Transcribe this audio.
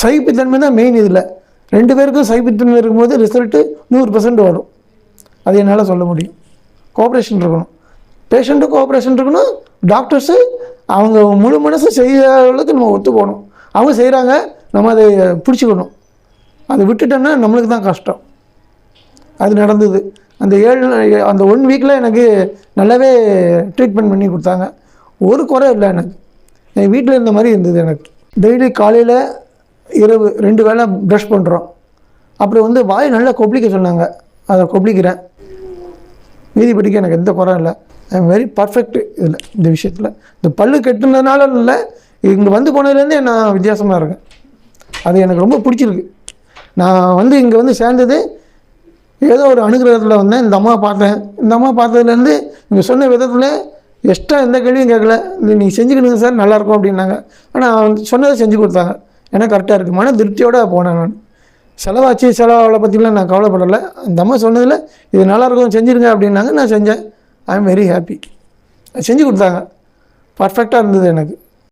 சகிப்புத்தன்மை தான் மெயின். இதில் 2 பேருக்கும் சகிப்புத்தன்மை இருக்கும்போது ரிசல்ட்டு 100% வரும். அது என்னால் சொல்ல முடியும். கோஆப்ரேஷன் இருக்கணும், பேஷண்ட்டும் கோஆப்ரேஷன் இருக்கணும், டாக்டர்ஸு அவங்க முழு மனசு செய்கிற அளவுக்கு நம்ம ஒத்து போகணும். அவங்க செய்கிறாங்க, நம்ம அதை பிடிச்சிக்கணும். அதை விட்டுட்டோன்னா நம்மளுக்கு தான் கஷ்டம். அது நடந்தது. அந்த 1 வீக்கில் எனக்கு நல்லாவே ட்ரீட்மெண்ட் பண்ணி கொடுத்தாங்க. ஒரு குறை இல்லை எனக்கு. என் வீட்டில் இருந்த மாதிரி இருந்தது எனக்கு. டெய்லி காலையில் இரவு 2 வேளை ப்ரஷ் பண்ணுறோம். அப்புறம் வாய் நல்லா கொப்பளிக்க சொன்னாங்க, அதை கொப்பளிக்கிறேன். மீதிப்படிக்க எனக்கு எந்த குறை இல்லை. ஐ எம் வெரி பர்ஃபெக்ட் இதில், இந்த விஷயத்தில். இந்த பல்லு கெட்டுனதுனால இல்லை, இங்கே போனதுலேருந்தே நான் வித்தியாசமாக இருக்கேன். அது எனக்கு ரொம்ப பிடிச்சிருக்கு. நான் இங்கே சேர்ந்தது ஏதோ ஒரு அனுகிரகத்தில் வந்தேன். இந்த அம்மா பார்த்தேன். இந்த அம்மா பார்த்ததுலேருந்து இங்கே சொன்ன விதத்தில் எக்ஸ்ட்ரா எந்த கேள்வியும் கேட்கல. நீங்கள் செஞ்சுக்கணுங்க சார், நல்லாயிருக்கும் அப்படின்னாங்க. ஆனால் சொன்னதை செஞ்சு கொடுத்தாங்க. எனக்கு கரெக்டாக இருக்குது. மன திருப்தியோடு போனேன். நான் செலவாளை பற்றிலாம் நான் கவலைப்படலை. அந்த அம்மா சொன்னதில் இது நல்லாயிருக்கும் செஞ்சுருங்க அப்படின்னாங்க. நான் செஞ்சேன். I am very happy. செஞ்சு கொடுத்தாங்க. பர்ஃபெக்டாக இருந்தது எனக்கு.